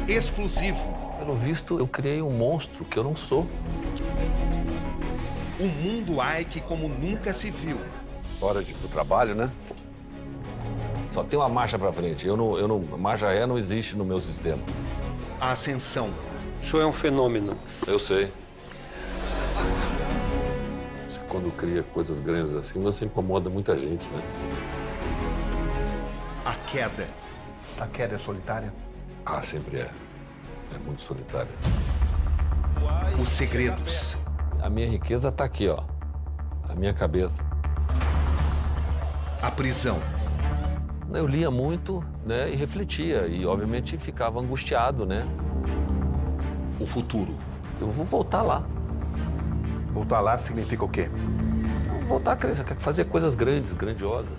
exclusivo. Pelo visto, eu criei um monstro que eu não sou. Um mundo Ike como nunca se viu. Hora de ir pro trabalho, né? Só tem uma marcha pra frente. A marcha ré não existe no meu sistema. A ascensão. O senhor é um fenômeno. Eu sei. Você, quando cria coisas grandes assim, você incomoda muita gente, né? A queda. A queda é solitária? Ah, sempre é. É muito solitário. Os segredos. A minha riqueza tá aqui, ó. A minha cabeça. A prisão. Eu lia muito, né, e refletia. E, obviamente, ficava angustiado, né? O futuro. Eu vou voltar lá. Voltar lá significa o quê? Eu vou voltar a crescer, fazer coisas grandes, grandiosas.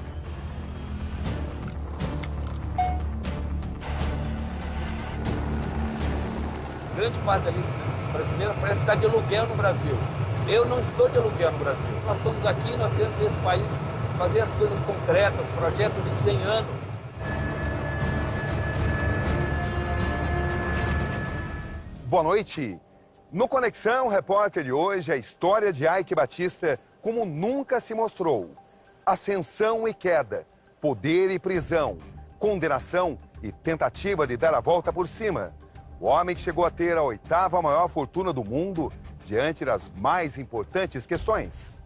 Grande parte da lista brasileira parece estar de aluguel no Brasil. Eu não estou de aluguel no Brasil. Nós estamos aqui, nós queremos ver esse país fazer as coisas concretas, projeto de 100 anos. Boa noite. No Conexão Repórter de hoje, a história de Ike Batista como nunca se mostrou. Ascensão e queda, poder e prisão, condenação e tentativa de dar a volta por cima. O homem que chegou a ter a 8ª maior fortuna do mundo diante das mais importantes questões.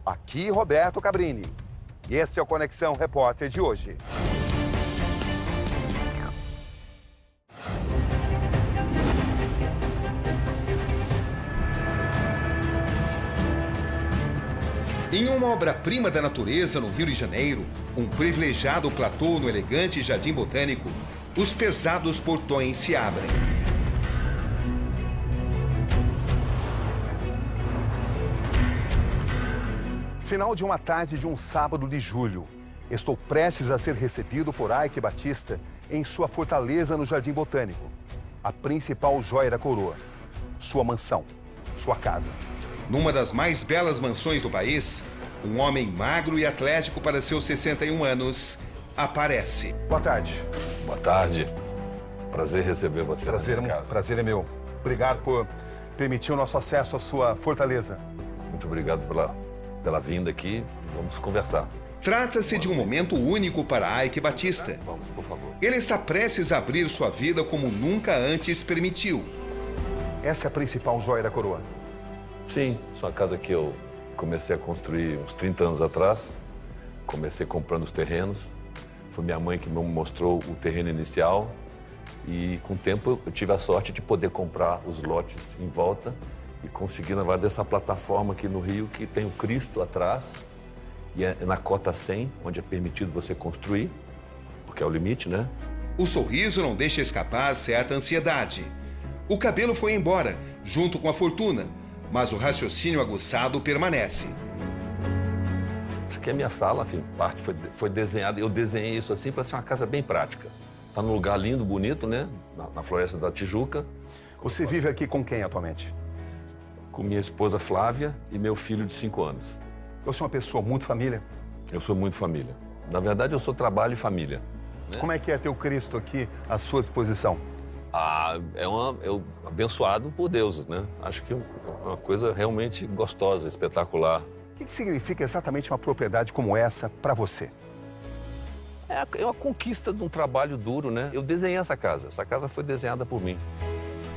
Aqui, Roberto Cabrini. E este é o Conexão Repórter de hoje. Em uma obra-prima da natureza no Rio de Janeiro, um privilegiado platô no elegante Jardim Botânico, os pesados portões se abrem. Final de uma tarde de um sábado de julho. Estou prestes a ser recebido por Ike Batista em sua fortaleza no Jardim Botânico. A principal joia da coroa. Sua mansão. Sua casa. Numa das mais belas mansões do país, um homem magro e atlético para seus 61 anos aparece. Boa tarde. Boa tarde. Prazer receber você na minha casa. Prazer é meu. Obrigado por permitir o nosso acesso à sua fortaleza. Muito obrigado pela vinda aqui. Vamos conversar. Trata-se de um momento único para Ike Batista. Vamos, por favor. Ele está prestes a abrir sua vida como nunca antes permitiu. Essa é a principal joia da coroa. Sim, isso é uma casa que eu comecei a construir uns 30 anos atrás. Comecei comprando os terrenos. Foi minha mãe que me mostrou o terreno inicial. E com o tempo eu tive a sorte de poder comprar os lotes em volta e conseguir, na verdade, essa plataforma aqui no Rio que tem o Cristo atrás. E é na cota 100, onde é permitido você construir, porque é o limite, né? O sorriso não deixa escapar certa ansiedade. O cabelo foi embora, junto com a fortuna, mas o raciocínio aguçado permanece. Isso aqui é minha sala, enfim, parte foi desenhada. Eu desenhei isso assim para ser uma casa bem prática. Está num lugar lindo, bonito, né? Na Floresta da Tijuca. Você vive aqui com quem atualmente? Com minha esposa Flávia e meu filho de 5 anos. Eu sou uma pessoa muito família. Eu sou muito família. Na verdade, eu sou trabalho e família. Como é que é ter o Cristo aqui à sua disposição? Ah, eu abençoado por Deus, né? Acho que é uma coisa realmente gostosa, espetacular. O que significa exatamente uma propriedade como essa para você? É uma conquista de um trabalho duro, né? Eu desenhei essa casa. Essa casa foi desenhada por mim.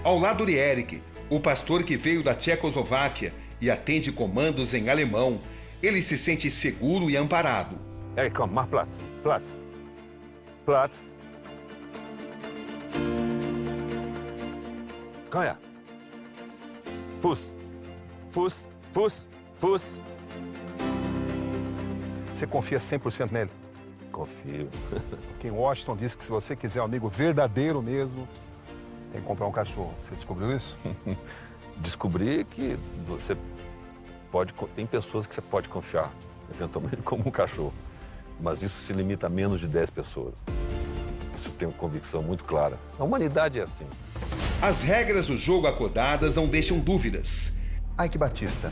Ao lado de Eric, o pastor que veio da Tchecoslováquia e atende comandos em alemão, ele se sente seguro e amparado. Eric, komm, mach Platz. Platz. Platz. Komm her. Fuß. Fuß. Fuß. Fuß. Você confia 100% nele? Confio. Quem Washington disse que se você quiser um amigo verdadeiro mesmo, tem que comprar um cachorro. Você descobriu isso? Descobri que você pode... Tem pessoas que você pode confiar, eventualmente como um cachorro. Mas isso se limita a menos de 10 pessoas. Isso tem uma convicção muito clara. A humanidade é assim. As regras do jogo acordadas não deixam dúvidas. Ike Batista,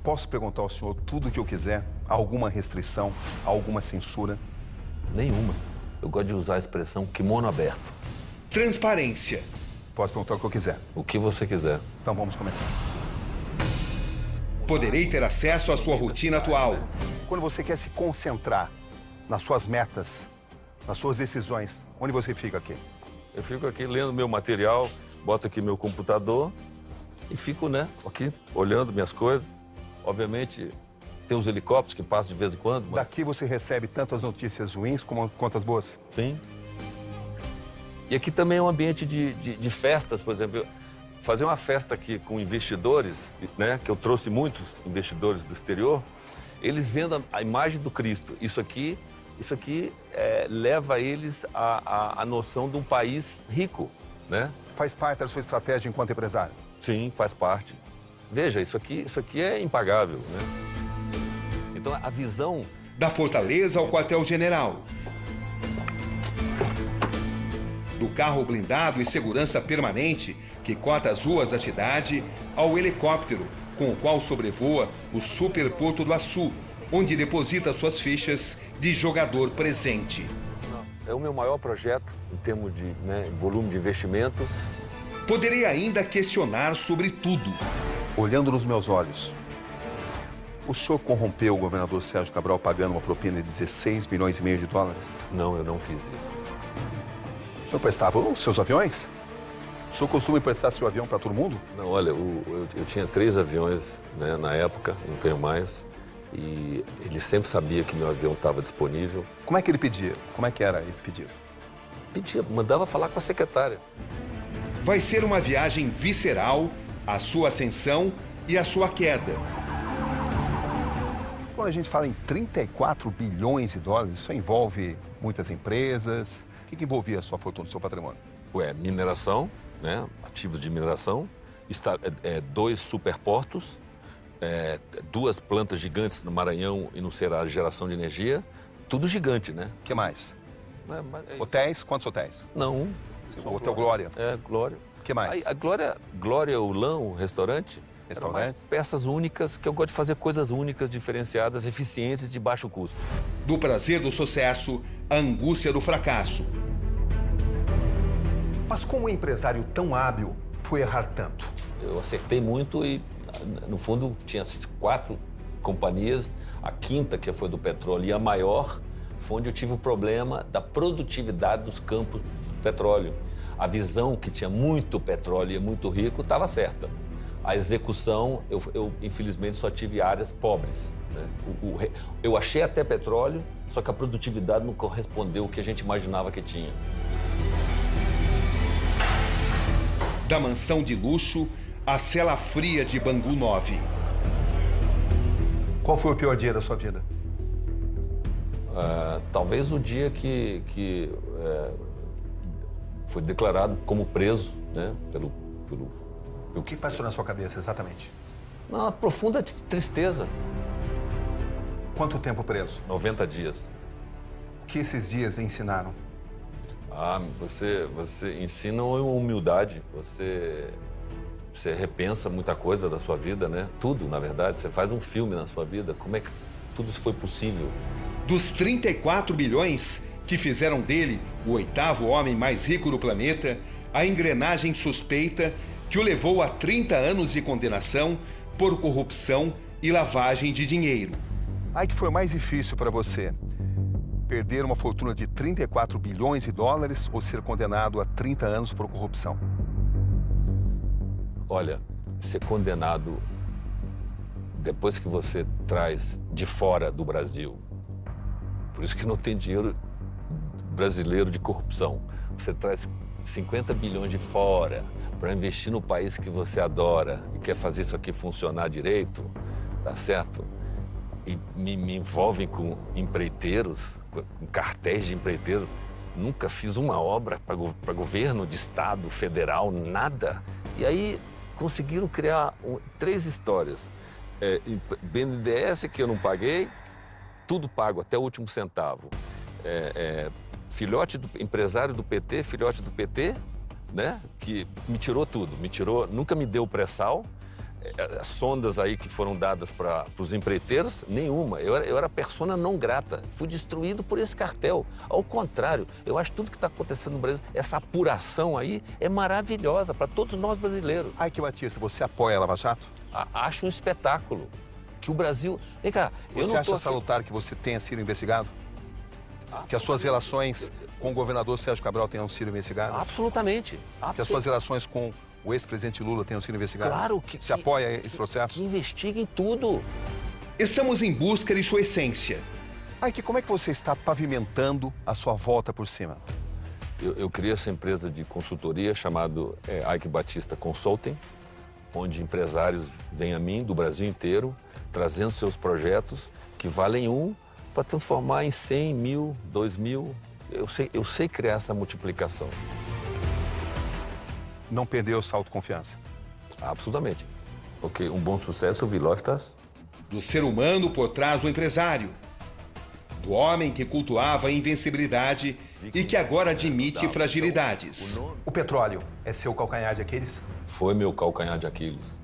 posso perguntar ao senhor tudo o que eu quiser? Há alguma restrição? Há alguma censura? Nenhuma. Eu gosto de usar a expressão kimono aberto. Transparência. Posso perguntar o que eu quiser. O que você quiser. Então vamos começar. Poderei ter acesso à sua rotina atual. Quando você quer se concentrar nas suas metas, nas suas decisões, onde você fica aqui? Eu fico aqui lendo meu material, boto aqui meu computador e fico, né, aqui olhando minhas coisas. Obviamente, tem os helicópteros que passam de vez em quando. Mas... Daqui você recebe tanto as notícias ruins quanto as boas? Sim. E aqui também é um ambiente de festas, por exemplo. Fazer uma festa aqui com investidores, né, que eu trouxe muitos investidores do exterior, eles vendo a imagem do Cristo. Isso aqui leva eles à noção de um país rico, né? Faz parte da sua estratégia enquanto empresário? Sim, faz parte. Veja, isso aqui é impagável, né? Então, a visão... Da Fortaleza ao quartel-general. Do carro blindado e segurança permanente que cota as ruas da cidade ao helicóptero com o qual sobrevoa o Super Porto do Açu, onde deposita suas fichas de jogador presente. É o meu maior projeto em termos de volume de investimento. Poderei ainda questionar sobre tudo. Olhando nos meus olhos, o senhor corrompeu o governador Sérgio Cabral pagando uma propina de 16 milhões e meio de dólares? Não, eu não fiz isso. O senhor prestava os seus aviões? O senhor costuma emprestar seu avião para todo mundo? Não, olha, eu tinha 3 aviões, né, na época, não tenho mais. E ele sempre sabia que meu avião estava disponível. Como é que ele pedia? Como é que era esse pedido? Pedia, mandava falar com a secretária. Vai ser uma viagem visceral, a sua ascensão e a sua queda. Quando a gente fala em 34 bilhões de dólares, isso envolve muitas empresas. O que envolvia a sua fortuna, o seu patrimônio? Mineração, né? Ativos de mineração, 2 superportos, 2 plantas gigantes no Maranhão e no Ceará de geração de energia, tudo gigante, né? O que mais? É Hotéis? Quantos hotéis? Não. O Hotel Glória. Glória. O que mais? A Glória Ulã, o restaurante, Restaurantes? peças únicas, que eu gosto de fazer coisas únicas, diferenciadas, eficientes e de baixo custo. Do prazer do sucesso, à angústia do fracasso. Mas como um empresário tão hábil foi errar tanto? Eu acertei muito e, no fundo, tinha 4 companhias. A quinta, que foi do petróleo, e a maior, foi onde eu tive o problema da produtividade dos campos do petróleo. A visão que tinha muito petróleo e muito rico estava certa. A execução, eu infelizmente só tive áreas pobres, né? Eu achei até petróleo, só que a produtividade não correspondeu ao que a gente imaginava que tinha. Da mansão de luxo à cela fria de Bangu 9. Qual foi o pior dia da sua vida? Talvez o dia que foi declarado como preso, né, O que passou na sua cabeça exatamente? Uma profunda tristeza. Quanto tempo preso? 90 dias. O que esses dias ensinaram? Você ensina uma humildade, você repensa muita coisa da sua vida, né? Tudo, na verdade. Você faz um filme na sua vida. Como é que tudo isso foi possível? Dos 34 bilhões que fizeram dele o 8º homem mais rico do planeta, a engrenagem suspeita que o levou a 30 anos de condenação por corrupção e lavagem de dinheiro. Aí que foi o mais difícil para você? Perder uma fortuna de 34 bilhões de dólares ou ser condenado a 30 anos por corrupção? Olha, ser condenado depois que você traz de fora do Brasil. Por isso que não tem dinheiro brasileiro de corrupção. Você traz 50 bilhões de fora para investir no país que você adora e quer fazer isso aqui funcionar direito, tá certo? E me envolvem com empreiteiros, com cartéis de empreiteiros. Nunca fiz uma obra para governo de estado, federal, nada. E aí conseguiram criar 3 histórias. BNDES que eu não paguei, tudo pago até o último centavo. Filhote do empresário do PT, filhote do PT, né? Que me tirou tudo, nunca me deu pré-sal. As sondas aí que foram dadas para os empreiteiros, nenhuma. Eu era persona não grata. Fui destruído por esse cartel. Ao contrário, eu acho que tudo que está acontecendo no Brasil, essa apuração aí, é maravilhosa para todos nós brasileiros. Ike Batista, você apoia a Lava Jato? Acho um espetáculo. Que o Brasil... Vem cá, eu Você não acha tô aqui... salutar que você tenha sido investigado? Que as suas relações com o governador Sérgio Cabral tenham sido investigadas? Absolutamente. Que as suas relações com o ex-presidente Lula tenham sido investigadas? Claro que... Você apoia esse processo? Que investiguem tudo. Estamos em busca de sua essência. Ike, como é que você está pavimentando a sua volta por cima? Eu criei essa empresa de consultoria chamada Ike Batista Consulting, onde empresários vêm a mim do Brasil inteiro, trazendo seus projetos que valem para transformar em 100 mil, 2 mil. Eu sei criar essa multiplicação. Não perdeu sua autoconfiança? Absolutamente. Porque um bom sucesso, Vilófitas. Do ser humano por trás do empresário. Do homem que cultuava a invencibilidade e que agora admite fragilidades. O petróleo é seu calcanhar de Aquiles? Foi meu calcanhar de Aquiles.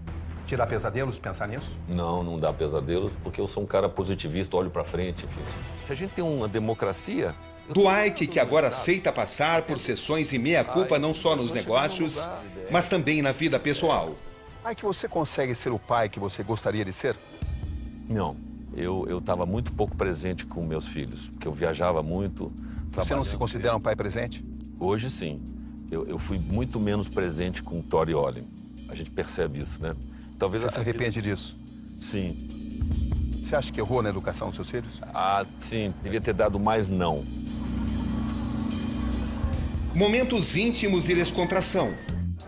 Te dá pesadelos pensar nisso? Não dá pesadelos, porque eu sou um cara positivista, olho para frente, enfim. Se a gente tem uma democracia... Do Ike, que agora aceita passar por sessões e meia-culpa não só nos negócios, mas também na vida pessoal. Ike, você consegue ser o pai que você gostaria de ser? Não, eu estava muito pouco presente com meus filhos, porque eu viajava muito. Você não se considera um pai presente? Hoje, sim. Eu fui muito menos presente com o Tori Olin. A gente percebe isso, né? Talvez Você se arrepende disso? Sim. Você acha que errou na educação dos seus filhos? Sim. Devia ter dado mais não. Momentos íntimos de descontração.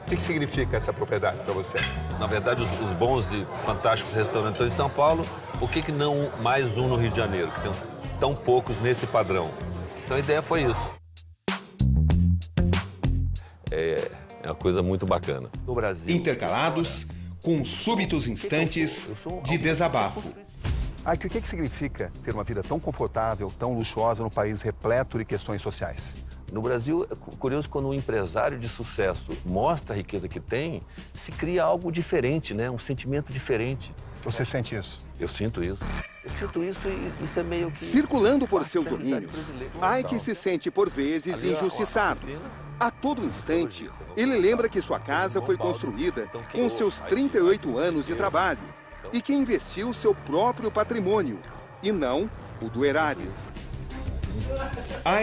O que significa essa propriedade para você? Na verdade, os bons e fantásticos restaurantes estão em São Paulo. Por que não mais um no Rio de Janeiro, que tem tão poucos nesse padrão? Então a ideia foi isso. É uma coisa muito bacana. No Brasil... Intercalados com súbitos instantes de desabafo. Ike, o que significa ter uma vida tão confortável, tão luxuosa num país repleto de questões sociais? No Brasil, é curioso, quando um empresário de sucesso mostra a riqueza que tem, se cria algo diferente, né? Um sentimento diferente. Você sente isso? Eu sinto isso. Eu sinto isso e isso é meio que... Circulando por seus domínios, Ike se sente por vezes injustiçado. A todo instante, ele lembra que sua casa foi construída com seus 38 anos de trabalho e que investiu seu próprio patrimônio, e não o do erário.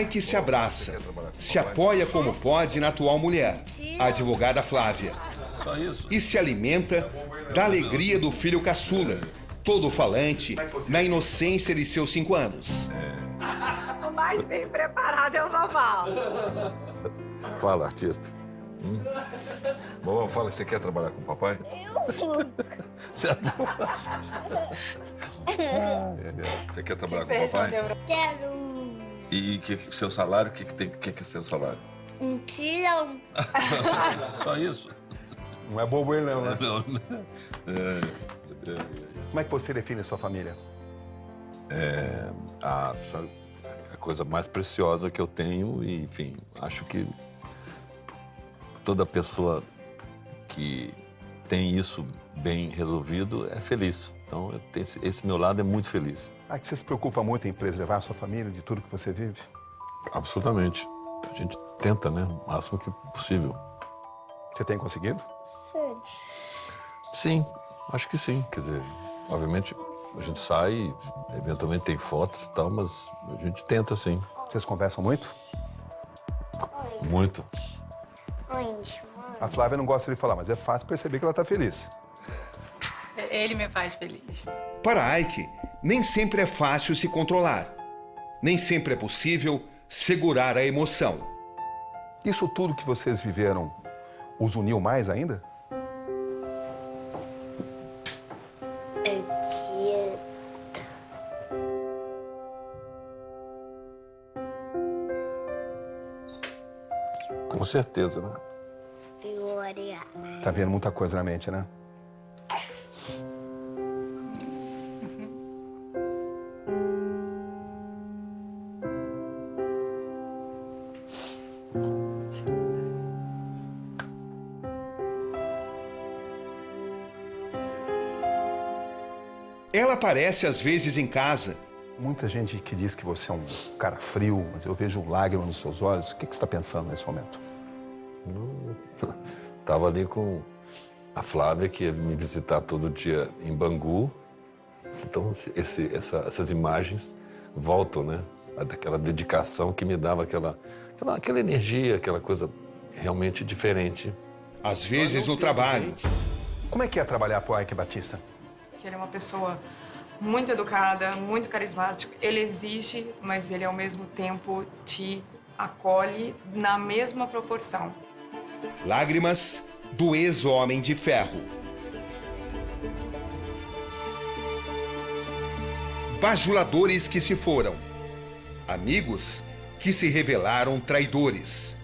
Ike se abraça, se apoia como pode na atual mulher, a advogada Flávia. Só isso. E se alimenta da alegria do filho caçula, todo falante, na inocência de seus 5 anos. O mais bem preparado é o Vovó. Fala, artista. Vovó, fala, você quer trabalhar com o papai? Você quer trabalhar com o papai? Quero E seu salário, o que é seu salário? um trilhão. Só isso? Não é bobo ele não, né? Não. Como é que você define a sua família? A coisa mais preciosa que eu tenho e, enfim, acho que toda pessoa que tem isso bem resolvido é feliz. Então, esse meu lado é muito feliz. Ike, você se preocupa muito em preservar a sua família de tudo que você vive? Absolutamente. A gente tenta, né? O máximo que possível. Você tem conseguido? Sim, acho que sim. Quer dizer, obviamente, a gente sai, eventualmente tem fotos e tal, mas a gente tenta, sim. Vocês conversam muito? Muito. A Flávia não gosta de falar, mas é fácil perceber que ela está feliz. Ele me faz feliz. Para Ike, nem sempre é fácil se controlar. Nem sempre é possível segurar a emoção. Isso tudo que vocês viveram os uniu mais ainda? Com certeza, né? Tá vendo muita coisa na mente, né? Ela aparece às vezes em casa. Muita gente que diz que você é um cara frio, mas eu vejo lágrimas nos seus olhos. O que você está pensando nesse momento? Tava ali com a Flávia, que ia me visitar todo dia em Bangu. Então, essas imagens voltam, né? Daquela dedicação que me dava aquela energia, aquela coisa realmente diferente. Às vezes no trabalho. Como é que é trabalhar para o Ike Batista? Que ele é uma pessoa muito educada, muito carismática. Ele exige, mas ele ao mesmo tempo te acolhe na mesma proporção. Lágrimas do ex-Homem de Ferro. Bajuladores que se foram. Amigos que se revelaram traidores.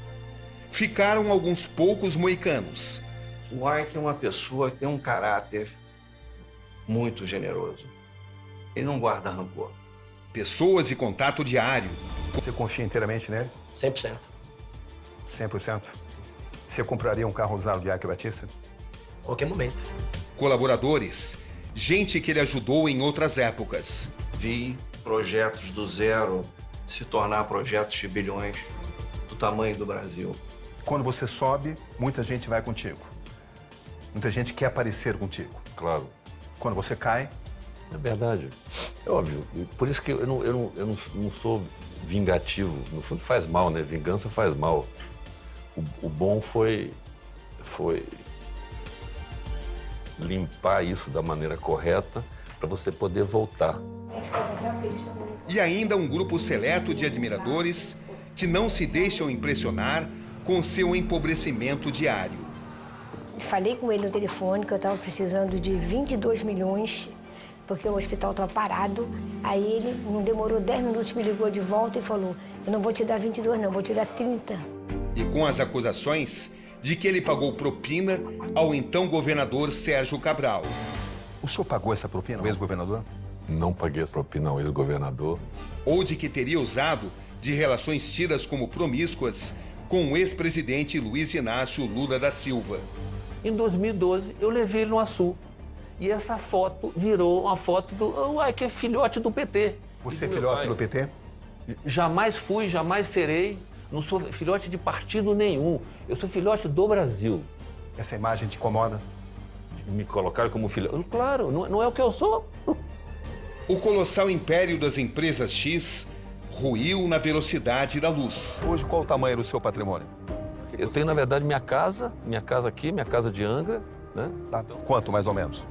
Ficaram alguns poucos moicanos. O Ike é uma pessoa que tem um caráter muito generoso. Ele não guarda rancor. Pessoas de contato diário. Você confia inteiramente nele? 100%. 100%? Você compraria um carro usado de Ike Batista? Qualquer momento. Colaboradores. Gente que ele ajudou em outras épocas. Vi projetos do zero se tornar projetos de bilhões do tamanho do Brasil. Quando você sobe, muita gente vai contigo. Muita gente quer aparecer contigo. Claro. Quando você cai... É verdade. É óbvio. Por isso que eu não sou vingativo. No fundo faz mal, né? Vingança faz mal. O bom foi limpar isso da maneira correta para você poder voltar. E ainda um grupo seleto de admiradores que não se deixam impressionar com seu empobrecimento diário. Falei com ele no telefone que eu estava precisando de 22 milhões, porque o hospital estava parado. Aí ele, não demorou 10 minutos, me ligou de volta e falou: eu não vou te dar 22 não, vou te dar 30. E com as acusações de que ele pagou propina ao então governador Sérgio Cabral. O senhor pagou essa propina ao ex-governador? Não paguei essa propina ao ex-governador. Ou de que teria usado de relações tidas como promíscuas com o ex-presidente Luiz Inácio Lula da Silva. Em 2012, eu levei ele no Açu. E essa foto virou uma foto do Ike, é filhote do PT. Você é filhote do PT? Jamais fui, jamais serei. Não sou filhote de partido nenhum. Eu sou filhote do Brasil. Essa imagem te incomoda? Me colocaram como filhote. Claro, não é o que eu sou. O colossal império das empresas X ruiu na velocidade da luz. Hoje, qual o tamanho do seu patrimônio? Eu tenho, na verdade, minha casa aqui, minha casa de Angra, né? Tá. Quanto, mais ou menos?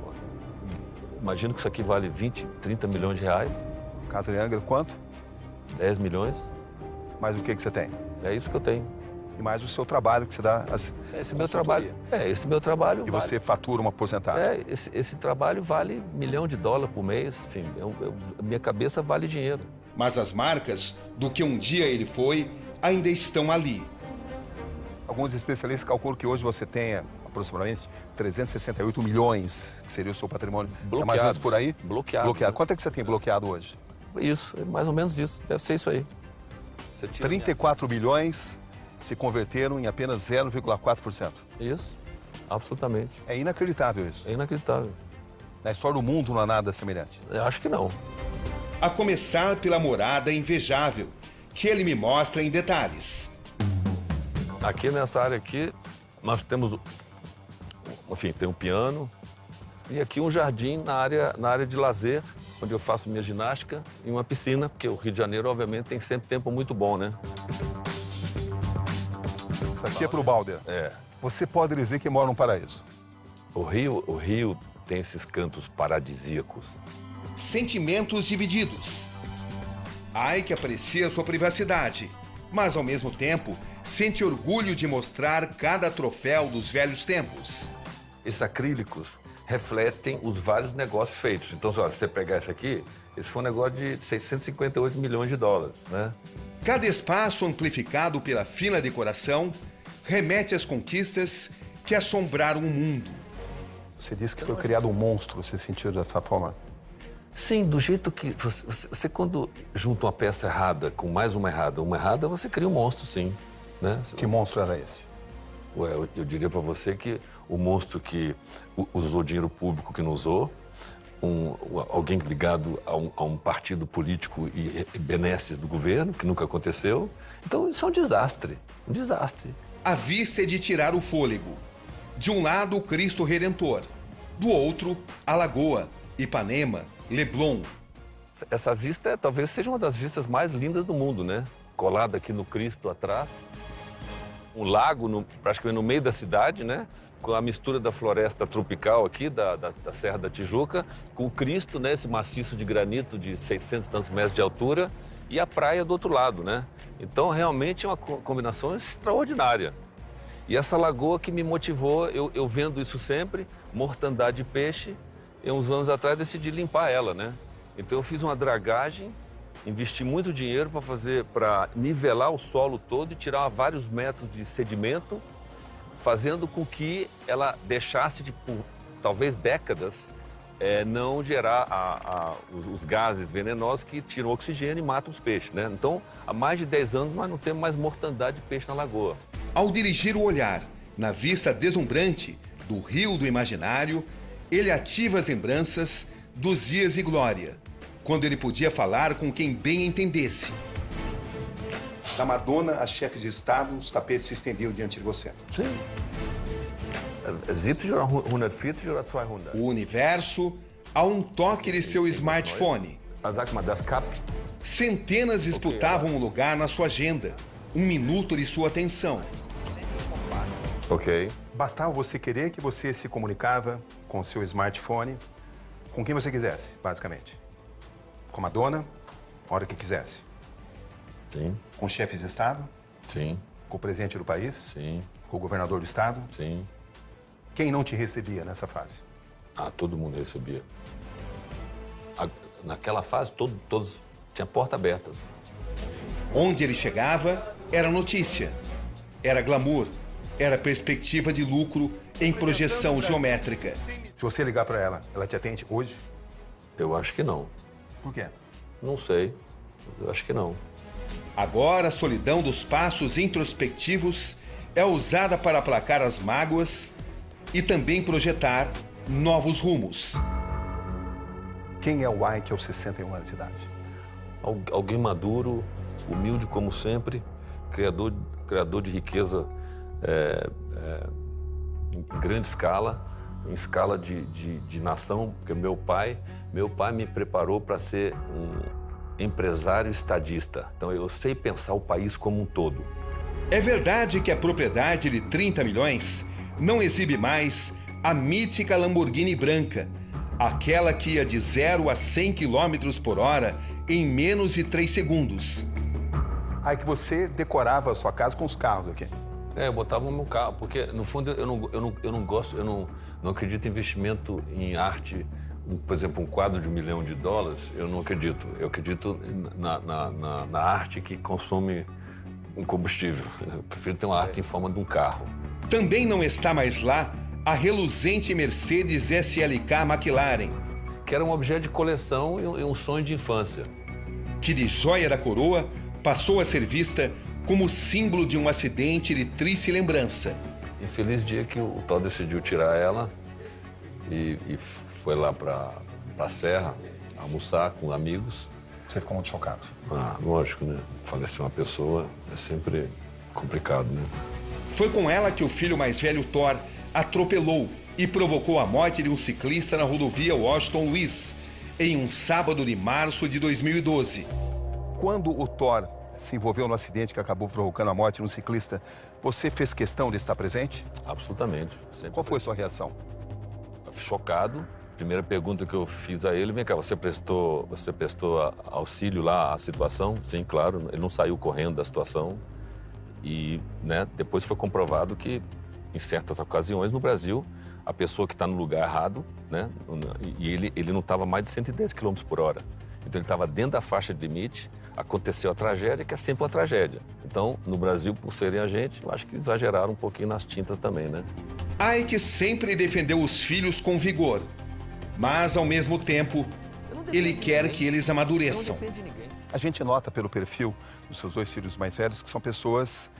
Imagino que isso aqui vale 20, 30 milhões de reais. Casa de Angra, quanto? 10 milhões. Mais o que você tem? É isso que eu tenho. E mais o seu trabalho que você dá... Esse meu trabalho. Esse meu trabalho. E você fatura uma porcentagem. Esse trabalho vale $1 milhão por mês. Enfim, minha cabeça vale dinheiro. Mas as marcas do que um dia ele foi ainda estão ali. Alguns especialistas calculam que hoje você tenha aproximadamente 368 milhões, que seria o seu patrimônio. Bloqueados. É mais ou menos por aí? Bloqueado. Quanto é que você tem bloqueado hoje? Isso, é mais ou menos isso. Deve ser isso aí. 34 bilhões se converteram em apenas 0,4%. Isso, absolutamente. É inacreditável isso. É inacreditável. Na história do mundo não há nada semelhante. Eu acho que não. A começar pela morada invejável, que ele me mostra em detalhes. Aqui nessa área aqui, nós temos, enfim, tem um piano e aqui um jardim na área de lazer, onde eu faço minha ginástica, e uma piscina, porque o Rio de Janeiro, obviamente, tem sempre tempo muito bom, né? Isso aqui é pro Balder. É. Você pode dizer que mora num paraíso. O Rio tem esses cantos paradisíacos. Sentimentos divididos. Ike aprecia sua privacidade, mas ao mesmo tempo sente orgulho de mostrar cada troféu dos velhos tempos. Esses acrílicos refletem os vários negócios feitos. Então, se você pegar esse aqui, esse foi um negócio de $658 milhões, né? Cada espaço amplificado pela fina decoração remete às conquistas que assombraram o mundo. Você disse que foi criado um monstro, você sentiu dessa forma? Sim, do jeito que... Você quando junta uma peça errada com mais uma errada, você cria um monstro, sim. Né? Que monstro era esse? Eu diria para você que o monstro que usou dinheiro público que não usou, alguém ligado a um partido político e benesses do governo, que nunca aconteceu. Então, isso é um desastre, um desastre. A vista é de tirar o fôlego. De um lado, o Cristo Redentor. Do outro, a Lagoa, Ipanema, Leblon. Essa vista talvez seja uma das vistas mais lindas do mundo, né? Colada aqui no Cristo atrás. Um lago praticamente no meio da cidade, né? Com a mistura da floresta tropical aqui, da Serra da Tijuca, com o Cristo, né? Esse maciço de granito de 600 e tantos metros de altura, e a praia do outro lado, né? Então, realmente é uma combinação extraordinária. E essa lagoa que me motivou, eu vendo isso sempre, mortandade de peixe, e uns anos atrás decidi limpar ela, né? Então eu fiz uma dragagem, investi muito dinheiro para nivelar o solo todo e tirar vários metros de sedimento, fazendo com que ela deixasse, por talvez décadas, não gerar os gases venenosos que tiram o oxigênio e matam os peixes, né? Então, há mais de 10 anos nós não temos mais mortandade de peixe na lagoa. Ao dirigir o olhar na vista deslumbrante do Rio do Imaginário, ele ativa as lembranças dos dias de glória, quando ele podia falar com quem bem entendesse. Da Madonna a chefes de Estado, os tapetes se estendiam diante de você. Sim. 70 oder 140 oder 200? O universo a um toque de seu smartphone. Sag mal, das Kap. Centenas disputavam um lugar na sua agenda, um minuto de sua atenção. Ok. Bastava você querer que você se comunicava com o seu smartphone, com quem você quisesse, basicamente. Com Madonna, a hora que quisesse. Sim. Com chefes de Estado? Sim. Com o presidente do país? Sim. Com o governador do Estado? Sim. Quem não te recebia nessa fase? Todo mundo recebia. Naquela fase, todos tinha porta aberta. Onde ele chegava, era notícia, era glamour, era perspectiva de lucro em projeção geométrica. Se você ligar para ela, ela te atende hoje? Eu acho que não. Por quê? Não sei. Eu acho que não. Agora, a solidão dos passos introspectivos é usada para aplacar as mágoas e também projetar novos rumos. Quem é o Ike aos 61 anos de idade? Alguém maduro, humilde como sempre, criador de riqueza em grande escala, em escala de nação, porque meu pai me preparou para ser um empresário estadista. Então eu sei pensar o país como um todo. É verdade que a propriedade de 30 milhões não exibe mais a mítica Lamborghini branca, aquela que ia de 0 a 100 km por hora em menos de 3 segundos. Aí que você decorava a sua casa com os carros aqui. Eu botava no meu carro, porque no fundo eu não acredito em investimento em arte. Por exemplo, um quadro de $1 milhão, eu não acredito. Eu acredito na arte que consome um combustível. Eu prefiro ter uma arte em forma de um carro. Também não está mais lá a reluzente Mercedes SLK McLaren, que era um objeto de coleção e um sonho de infância. Que de joia da coroa passou a ser vista como símbolo de um acidente de triste lembrança. Infeliz dia que o Thor decidiu tirar ela e foi lá para a Serra almoçar com amigos. Você ficou muito chocado? Lógico, né? Falecer uma pessoa é sempre complicado, né? Foi com ela que o filho mais velho, Thor, atropelou e provocou a morte de um ciclista na rodovia Washington Luiz, em um sábado de março de 2012. Quando o Thor se envolveu no acidente que acabou provocando a morte de um ciclista, você fez questão de estar presente? Absolutamente. Qual foi a sua reação? Chocado. Primeira pergunta que eu fiz a ele, vem cá, você prestou auxílio lá à situação? Sim, claro. Ele não saiu correndo da situação. E, né, depois foi comprovado que, em certas ocasiões no Brasil, a pessoa que está no lugar errado, né, e ele não estava mais de 110 km por hora. Então ele estava dentro da faixa de limite, aconteceu a tragédia, que é sempre uma tragédia. Então, no Brasil, por serem a gente, eu acho que exageraram um pouquinho nas tintas também, né? Ike sempre defendeu os filhos com vigor, mas, ao mesmo tempo, ele quer que eles amadureçam. A gente nota pelo perfil dos seus 2 filhos mais velhos que são pessoas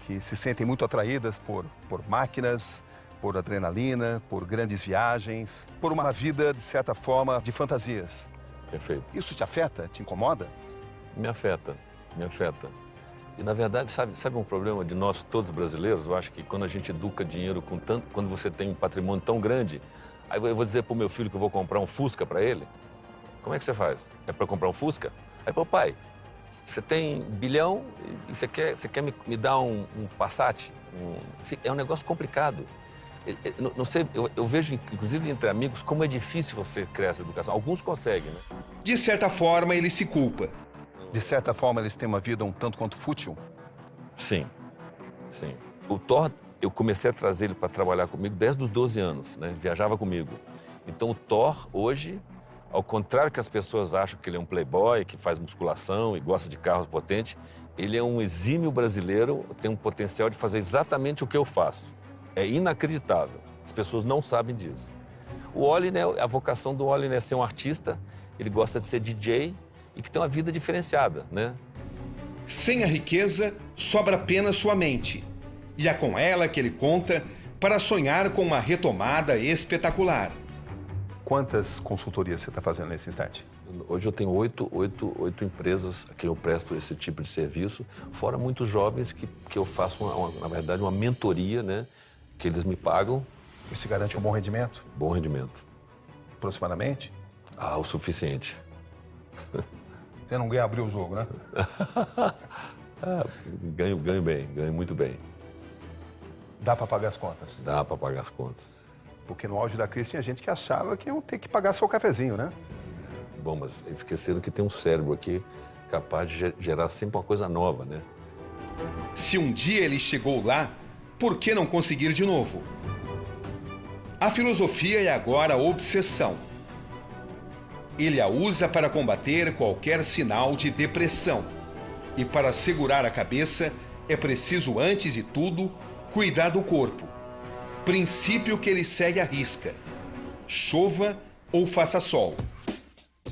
que se sentem muito atraídas por máquinas, por adrenalina, por grandes viagens, por uma vida, de certa forma, de fantasias. Perfeito. Isso te afeta? Te incomoda? Me afeta, me afeta. E, na verdade, sabe um problema de nós todos brasileiros? Eu acho que quando a gente educa dinheiro com tanto... Quando você tem um patrimônio tão grande, aí eu vou dizer pro meu filho que eu vou comprar um Fusca para ele. Como é que você faz? É para comprar um Fusca? Aí, pô, pai, você tem bilhão e você quer me dar um Passat? É um negócio complicado. Não sei, eu vejo, inclusive entre amigos, como é difícil você criar essa educação. Alguns conseguem, né? De certa forma, ele se culpa. De certa forma, eles têm uma vida um tanto quanto fútil? Sim, sim. O Thor, eu comecei a trazer ele para trabalhar comigo desde os 12 anos, né? Viajava comigo. Então, o Thor, hoje, ao contrário que as pessoas acham que ele é um playboy, que faz musculação e gosta de carros potentes, ele é um exímio brasileiro, tem um potencial de fazer exatamente o que eu faço. É inacreditável. As pessoas não sabem disso. O Oli, né, a vocação do Oli é ser um artista, ele gosta de ser DJ e que tem uma vida diferenciada, né? Sem a riqueza, sobra apenas sua mente. E é com ela que ele conta para sonhar com uma retomada espetacular. Quantas consultorias você está fazendo nesse instante? Hoje eu tenho oito empresas a quem eu presto esse tipo de serviço, fora muitos jovens que eu faço, na verdade, uma mentoria, né? Que eles me pagam. Isso garante um bom rendimento? Bom rendimento. Aproximadamente? Ah, o suficiente. Você não ganha abrir o jogo, né? Ganho bem, ganho muito bem. Dá para pagar as contas? Dá para pagar as contas. Porque no auge da crise tinha gente que achava que iam ter que pagar só o cafezinho, né? Bom, mas esqueceram que tem um cérebro aqui capaz de gerar sempre uma coisa nova, né? Se um dia ele chegou lá, por que não conseguir de novo? A filosofia é agora a obsessão. Ele a usa para combater qualquer sinal de depressão. E para segurar a cabeça, é preciso, antes de tudo, cuidar do corpo. Princípio que ele segue à risca. Chova ou faça sol.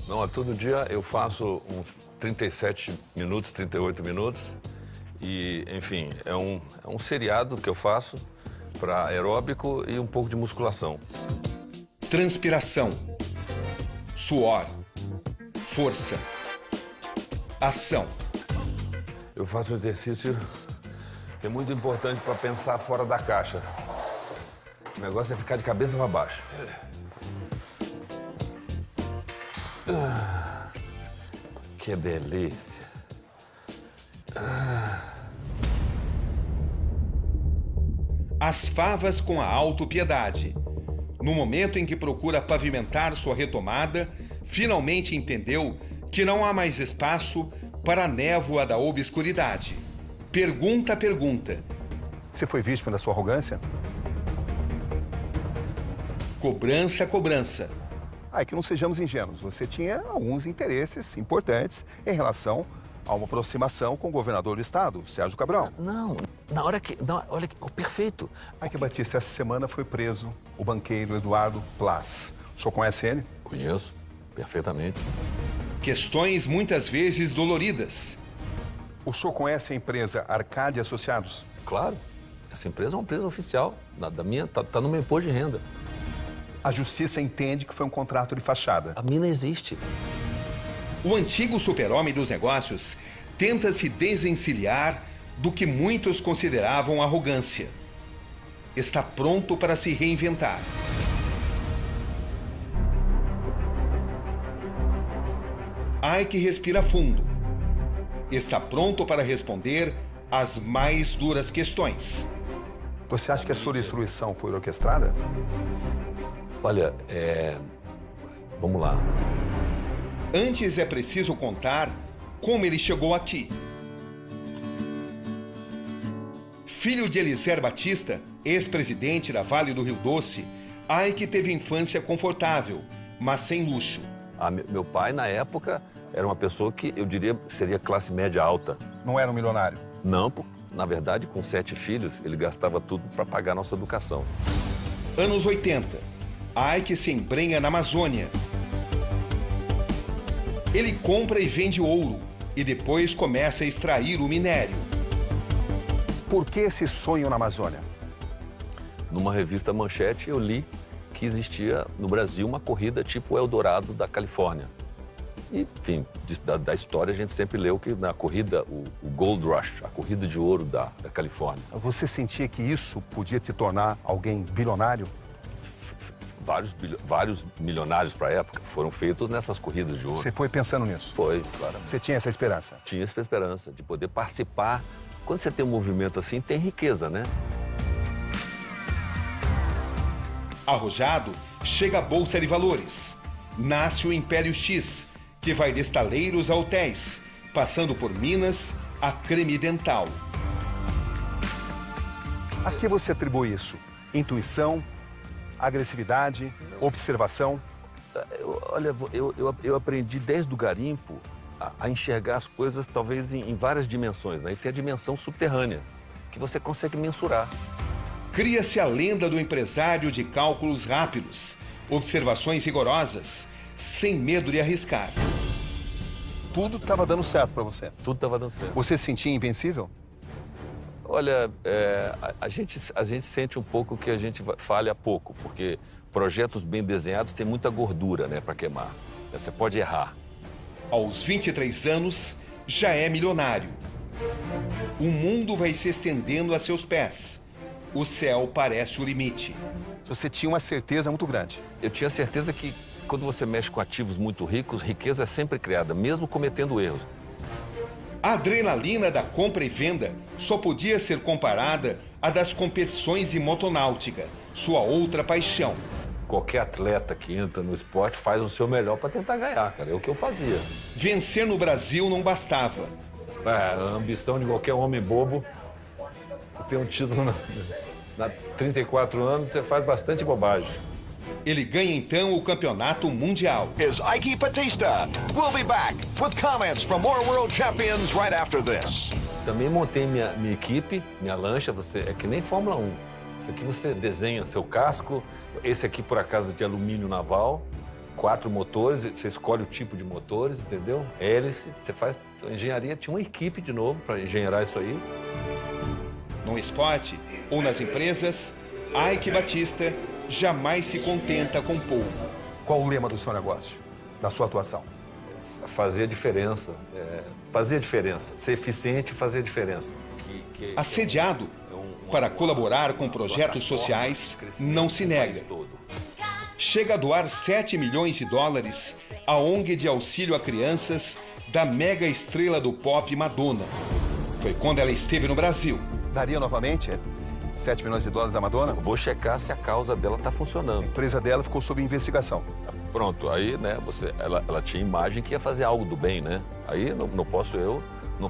Não, todo dia eu faço uns 37 minutos, 38 minutos. E, enfim, é um seriado que eu faço para aeróbico e um pouco de musculação. Transpiração. Suor, força, ação. Eu faço um exercício que é muito importante para pensar fora da caixa. O negócio é ficar de cabeça para baixo. Que delícia. As favas com a autopiedade. No momento em que procura pavimentar sua retomada, finalmente entendeu que não há mais espaço para a névoa da obscuridade. Pergunta. Você foi vítima da sua arrogância? Cobrança. Ah, é que não sejamos ingênuos. Você tinha alguns interesses importantes em relação a uma aproximação com o governador do estado, Sérgio Cabral. Não, olha, perfeito. Ike Batista, essa semana foi preso o banqueiro Eduardo Plas. O senhor conhece ele? Conheço, perfeitamente. Questões muitas vezes doloridas. O senhor conhece a empresa Arcade Associados? Claro, essa empresa é uma empresa oficial, tá no meu imposto de renda. A justiça entende que foi um contrato de fachada. A mina existe. O antigo super-homem dos negócios tenta se desencilhar do que muitos consideravam arrogância. Está pronto para se reinventar. Ike respira fundo. Está pronto para responder às mais duras questões. Você acha que a sua destruição foi orquestrada? Olha, vamos lá. Antes é preciso contar como ele chegou aqui. Filho de Eliezer Batista, ex-presidente da Vale do Rio Doce, Ike teve infância confortável, mas sem luxo. Meu pai, na época, era uma pessoa que eu diria seria classe média alta. Não era um milionário? Não, na verdade, com 7 filhos, ele gastava tudo para pagar a nossa educação. Anos 80. Ike se embrenha na Amazônia. Ele compra e vende ouro e depois começa a extrair o minério. Por que esse sonho na Amazônia? Numa revista Manchete, eu li que existia no Brasil uma corrida tipo Eldorado da Califórnia. E, enfim, da história a gente sempre leu que na corrida, o Gold Rush, a corrida de ouro da Califórnia. Você sentia que isso podia te tornar alguém bilionário? Vários milionários para a época foram feitos nessas corridas de ouro. Você foi pensando nisso? Foi, claro. Você tinha essa esperança? Tinha essa esperança de poder participar. Quando você tem um movimento assim, tem riqueza, né? Arrojado, chega a Bolsa de Valores. Nasce o Império X, que vai de estaleiros a hotéis, passando por Minas a creme dental. A que você atribui isso? Intuição, agressividade, observação? Eu aprendi desde o garimpo a enxergar as coisas talvez em várias dimensões, né? E tem a dimensão subterrânea, que você consegue mensurar. Cria-se a lenda do empresário de cálculos rápidos, observações rigorosas, sem medo de arriscar. Tudo estava dando certo para você? Tudo estava dando certo. Você se sentia invencível? Olha, a gente sente um pouco que a gente falha pouco, porque projetos bem desenhados têm muita gordura, né, para queimar. Você pode errar. Aos 23 anos, já é milionário. O mundo vai se estendendo a seus pés. O céu parece o limite. Você tinha uma certeza muito grande. Eu tinha certeza que quando você mexe com ativos muito ricos, riqueza é sempre criada, mesmo cometendo erros. A adrenalina da compra e venda só podia ser comparada à das competições de motonáutica, sua outra paixão. Qualquer atleta que entra no esporte faz o seu melhor para tentar ganhar, cara. É o que eu fazia. Vencer no Brasil não bastava. A ambição de qualquer homem bobo ter um título na 34 anos, você faz bastante bobagem. Ele ganha então o campeonato mundial. Is Ike Batista. We'll be back with comments from more world champions right after this. Também montei minha equipe, minha lancha, é que nem Fórmula 1. Isso aqui você desenha seu casco, esse aqui por acaso de alumínio naval, 4 motores, você escolhe o tipo de motores, entendeu? Hélice, você faz a engenharia, tinha uma equipe de novo para engenheirar isso aí. No esporte ou nas empresas, Ike Batista jamais se contenta com pouco. Qual o lema do seu negócio, da sua atuação? Fazer a diferença. Fazer a diferença. Ser eficiente e fazer a diferença. Assediado, para colaborar com projetos sociais, não se nega. Chega a doar 7 milhões de dólares à ONG de auxílio a crianças da mega estrela do pop Madonna. Foi quando ela esteve no Brasil. Daria novamente 7 milhões de dólares à Madonna? Vou checar se a causa dela está funcionando. A empresa dela ficou sob investigação. Pronto, aí, né, ela tinha imagem que ia fazer algo do bem, né? Aí não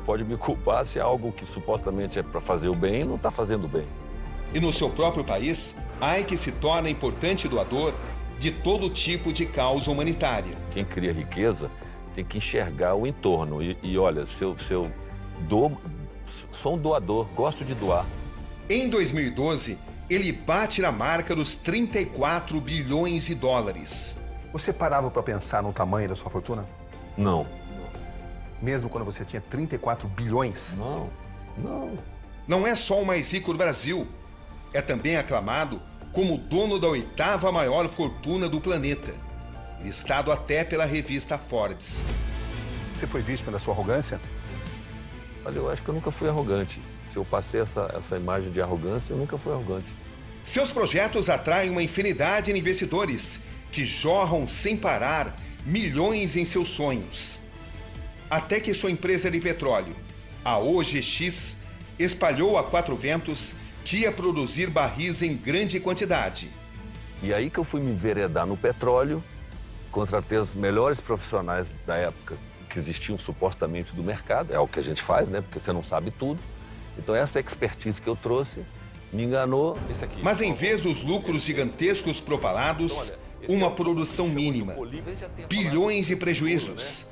pode me culpar se algo que supostamente é para fazer o bem não está fazendo o bem. E no seu próprio país, Ike se torna importante doador de todo tipo de causa humanitária. Quem cria riqueza tem que enxergar o entorno. E olha, sou um doador, gosto de doar. Em 2012, ele bate na marca dos 34 bilhões de dólares. Você parava para pensar no tamanho da sua fortuna? Não. Mesmo quando você tinha 34 bilhões? Não. Não é só o mais rico do Brasil. É também aclamado como dono da 8ª maior fortuna do planeta, listado até pela revista Forbes. Você foi vítima da sua arrogância? Olha, eu acho que eu nunca fui arrogante. Se eu passei essa imagem de arrogância, eu nunca fui arrogante. Seus projetos atraem uma infinidade de investidores que jorram sem parar milhões em seus sonhos. Até que sua empresa de petróleo, a OGX, espalhou a 4 ventos que ia produzir barris em grande quantidade. E aí que eu fui me enveredar no petróleo, contratei os melhores profissionais da época que existiam supostamente do mercado, é o que a gente faz, né? Porque você não sabe tudo. Então essa expertise que eu trouxe me enganou. Isso aqui. Mas em vez dos lucros gigantescos propalados, uma produção mínima, bilhões de prejuízos,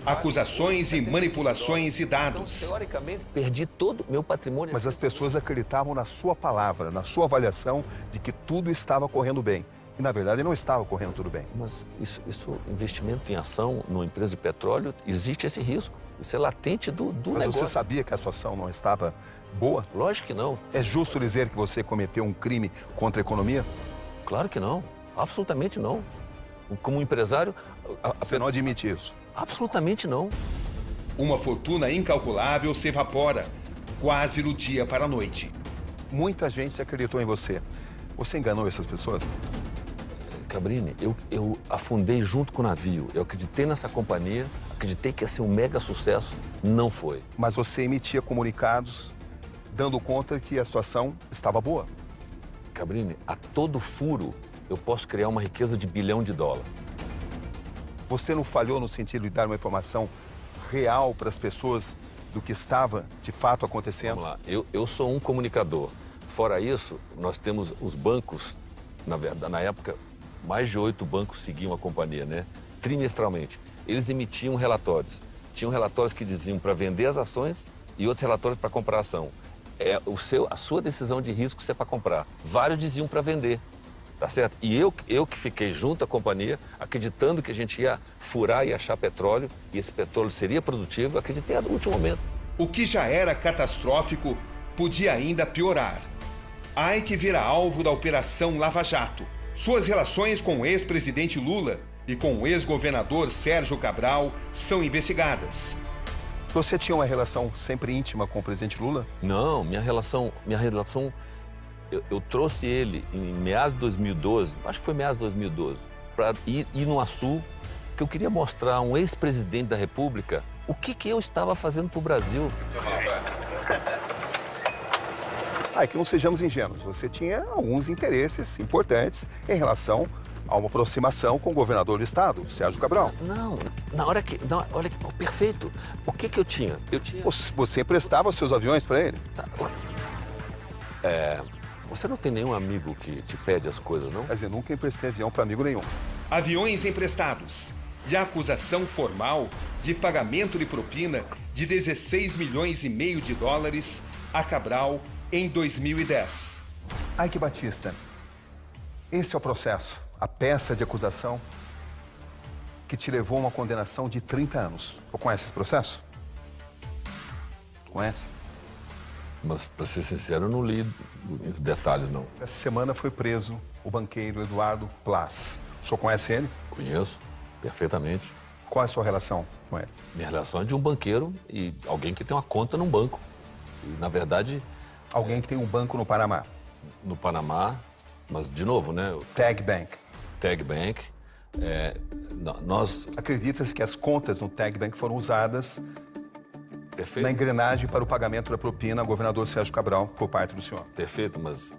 acusações e manipulações de dados. Teoricamente, perdi todo o meu patrimônio. Mas as pessoas acreditavam na sua palavra, na sua avaliação de que tudo estava correndo bem. E, na verdade, não estava correndo tudo bem. Mas isso investimento em ação numa empresa de petróleo, existe esse risco. Isso é latente do Mas negócio. você sabia que a situação não estava boa? Lógico que não. É justo dizer que você cometeu um crime contra a economia? Claro que não. Absolutamente não. Como empresário... Você não admite isso? Absolutamente não. Uma fortuna incalculável se evapora, quase do dia para a noite. Muita gente acreditou em você. Você enganou essas pessoas? Cabrini, eu afundei junto com o navio. Eu acreditei nessa companhia, acreditei que ia ser um mega sucesso. Não foi. Mas você emitia comunicados dando conta que a situação estava boa. Cabrini, a todo furo eu posso criar uma riqueza de $1 bilhão. Você não falhou no sentido de dar uma informação real para as pessoas do que estava de fato acontecendo? Vamos lá, eu sou um comunicador. Fora isso, nós temos os bancos, na verdade, na época, mais de 8 bancos seguiam a companhia, né? Trimestralmente. Eles emitiam relatórios. Tinham relatórios que diziam para vender as ações e outros relatórios para comprar a ação. É a sua decisão de risco se é para comprar. Vários diziam para vender. Tá certo? E eu que fiquei junto à companhia, acreditando que a gente ia furar e achar petróleo, e esse petróleo seria produtivo, acreditei até o último momento. O que já era catastrófico podia ainda piorar. Ike vira alvo da Operação Lava Jato. Suas relações com o ex-presidente Lula e com o ex-governador Sérgio Cabral são investigadas. Você tinha uma relação sempre íntima com o presidente Lula? Não, minha relação eu trouxe ele em meados de 2012, acho que foi meados de 2012, para ir no Açu, que eu queria mostrar a um ex-presidente da República o que eu estava fazendo para o Brasil. Que não sejamos ingênuos. Você tinha alguns interesses importantes em relação a uma aproximação com o governador do estado, Sérgio Cabral. Não, olha que, perfeito. O que eu tinha? Você emprestava seus aviões para ele? Você não tem nenhum amigo que te pede as coisas, não? Quer dizer, nunca emprestei avião para amigo nenhum. Aviões emprestados e a acusação formal de pagamento de propina de $16,5 milhões a Cabral em 2010. Ike Batista, esse é o processo, a peça de acusação que te levou a uma condenação de 30 anos. Você conhece esse processo? Conhece? Mas, para ser sincero, eu não li os detalhes, não. Essa semana foi preso o banqueiro Eduardo Plas. O senhor conhece ele? Conheço, perfeitamente. Qual é a sua relação com ele? Minha relação é de um banqueiro e alguém que tem uma conta num banco. E, na verdade... Alguém que tem um banco no Panamá. No Panamá, mas, de novo, né? Tag Bank. Tag Bank. Nós... Acredita-se que as contas no Tag Bank foram usadas Perfeito. na engrenagem para o pagamento da propina ao governador Sérgio Cabral por parte do senhor. Perfeito, mas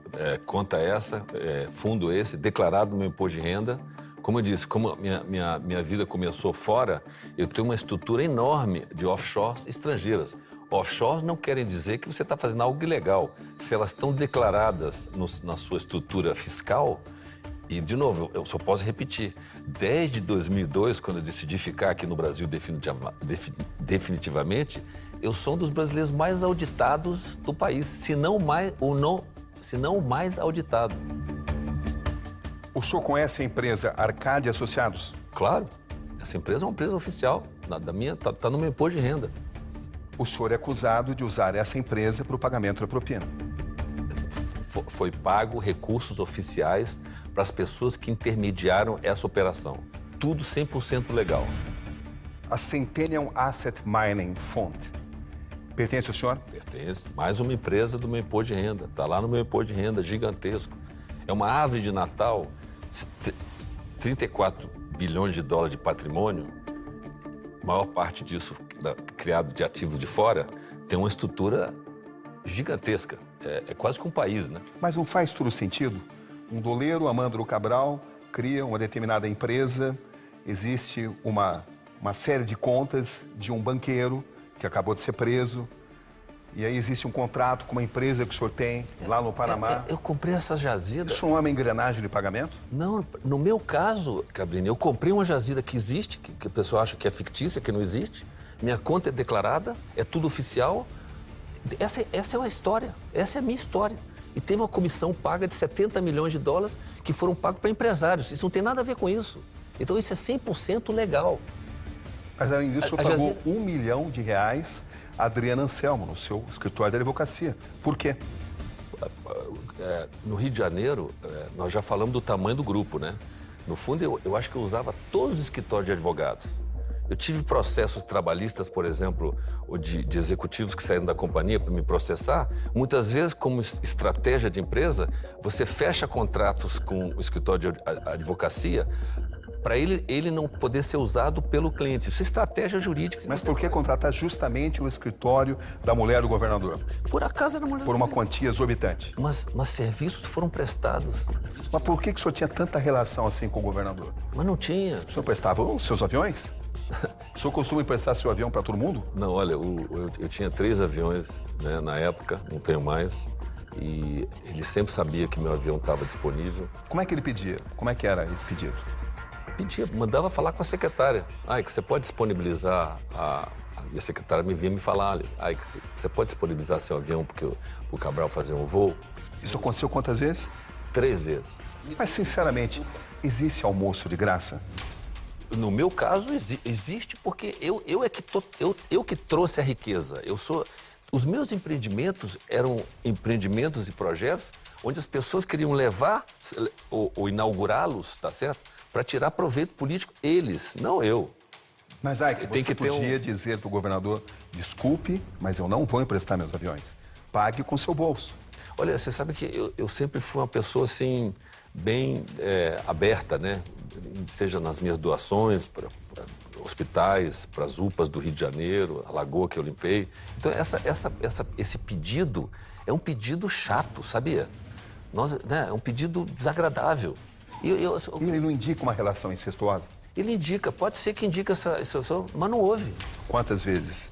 conta essa, fundo esse, declarado no meu imposto de renda. Como eu disse, como minha vida começou fora, eu tenho uma estrutura enorme de offshores estrangeiras. Offshores não querem dizer que você está fazendo algo ilegal. Se elas estão declaradas na sua estrutura fiscal, e, de novo, eu só posso repetir, desde 2002, quando eu decidi ficar aqui no Brasil definitivamente, eu sou um dos brasileiros mais auditados do país, se não o mais auditado. O senhor conhece a empresa Arcade Associados? Claro. Essa empresa é uma empresa oficial, tá no meu imposto de renda. O senhor é acusado de usar essa empresa para o pagamento da propina. Foi pago recursos oficiais para as pessoas que intermediaram essa operação. Tudo 100% legal. A Centennial Asset Mining Fund pertence ao senhor? Pertence. Mais uma empresa do meu imposto de renda. Está lá no meu imposto de renda, gigantesco. É uma árvore de Natal, 34 bilhões de dólares de patrimônio. A maior parte disso criado de ativos de fora, tem uma estrutura gigantesca. É quase que um país, né? Mas não faz todo sentido? Um doleiro, Amândro Cabral, cria uma determinada empresa, existe uma série de contas de um banqueiro que acabou de ser preso, e aí existe um contrato com uma empresa que o senhor tem lá no Panamá. Eu comprei essa jazida. Isso não é uma engrenagem de pagamento? Não, no meu caso, Cabrini, eu comprei uma jazida que existe, que o pessoal acha que é fictícia, que não existe. Minha conta é declarada, é tudo oficial. Essa é uma história, essa é a minha história. E teve uma comissão paga de $70 milhões que foram pagos para empresários. Isso não tem nada a ver com isso. Então isso é 100% legal. Mas além disso, o senhor pagou R$1 milhão a Adriana Anselmo no seu escritório da advocacia. Por quê? No Rio de Janeiro, nós já falamos do tamanho do grupo, né? No fundo, eu acho que eu usava todos os escritórios de advogados. Eu tive processos trabalhistas, por exemplo, ou de executivos que saíram da companhia para me processar. Muitas vezes, como estratégia de empresa, você fecha contratos com o escritório de advocacia para ele não poder ser usado pelo cliente. Isso é estratégia jurídica. Mas por que contratar justamente o escritório da mulher do governador? Por acaso era mulher. Por uma quantia exorbitante. Mas serviços foram prestados. Mas por que o senhor tinha tanta relação assim com o governador? Mas não tinha. O senhor prestava os seus aviões? O senhor costuma emprestar seu avião para todo mundo? Não, olha, eu tinha 3 aviões, né, na época, não tenho mais. E ele sempre sabia que meu avião estava disponível. Como é que ele pedia? Como é que era esse pedido? Pedia, mandava falar com a secretária. Que você pode disponibilizar E a secretária me vinha me falar, você pode disponibilizar seu avião porque o Cabral fazer um voo? Isso aconteceu quantas vezes? 3 vezes. Mas, sinceramente, existe almoço de graça? No meu caso, existe porque eu que trouxe a riqueza. Os meus empreendimentos eram empreendimentos e projetos onde as pessoas queriam levar ou inaugurá-los, tá certo? Para tirar proveito político, eles, não eu. Mas, você podia dizer para o governador, desculpe, mas eu não vou emprestar meus aviões. Pague com seu bolso. Olha, você sabe que eu sempre fui uma pessoa, assim, bem aberta, né? Seja nas minhas doações para hospitais, para as UPAs do Rio de Janeiro, a lagoa que eu limpei. Então, esse pedido é um pedido chato, sabia? É um pedido desagradável. E ele não indica uma relação incestuosa? Ele indica, pode ser que indique essa, mas não houve. Quantas vezes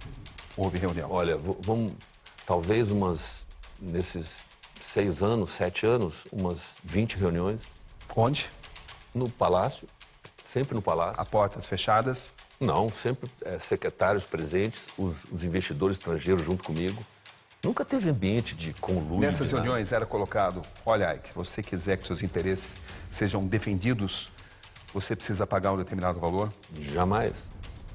houve reunião? Olha, vamos, talvez nesses 6 anos, 7 anos, umas 20 reuniões. Onde? No Palácio, sempre no Palácio. A portas fechadas? Não, sempre secretários presentes, os investidores estrangeiros junto comigo. Nunca teve ambiente de conluio. Nessas reuniões era colocado, olha, Ike, se você quiser que seus interesses sejam defendidos, você precisa pagar um determinado valor? Jamais.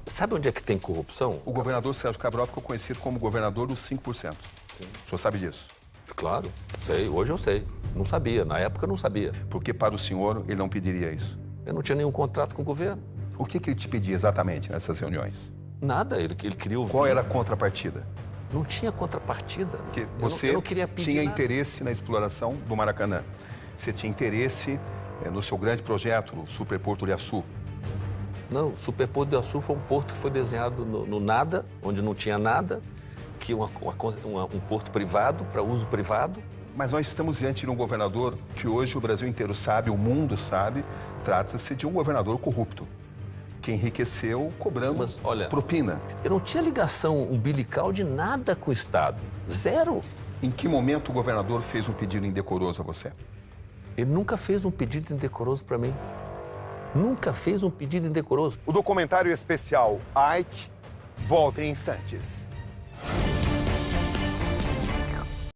Sabe onde é que tem corrupção? O governador Sérgio Cabral ficou conhecido como governador dos 5%. Sim. O senhor sabe disso? Claro, sei. Hoje eu sei. Não sabia. Na época eu não sabia. Porque para o senhor ele não pediria isso? Eu não tinha nenhum contrato com o governo. O que ele te pedia exatamente nessas reuniões? Nada. Ele queria ouvir. Qual era a contrapartida? Não tinha contrapartida. Porque você eu não queria pedir tinha nada. interesse na exploração do Maracanã. Você tinha interesse no seu grande projeto, o Superporto de Açu. Não, o Superporto de Açu foi um porto que foi desenhado no nada, onde não tinha nada, que um porto privado, para uso privado. Mas nós estamos diante de um governador que hoje o Brasil inteiro sabe, o mundo sabe, trata-se de um governador corrupto, que enriqueceu cobrando propina. Eu não tinha ligação umbilical de nada com o Estado. Zero. Em que momento o governador fez um pedido indecoroso a você? Ele nunca fez um pedido indecoroso para mim. Nunca fez um pedido indecoroso. O documentário especial Ike volta em instantes.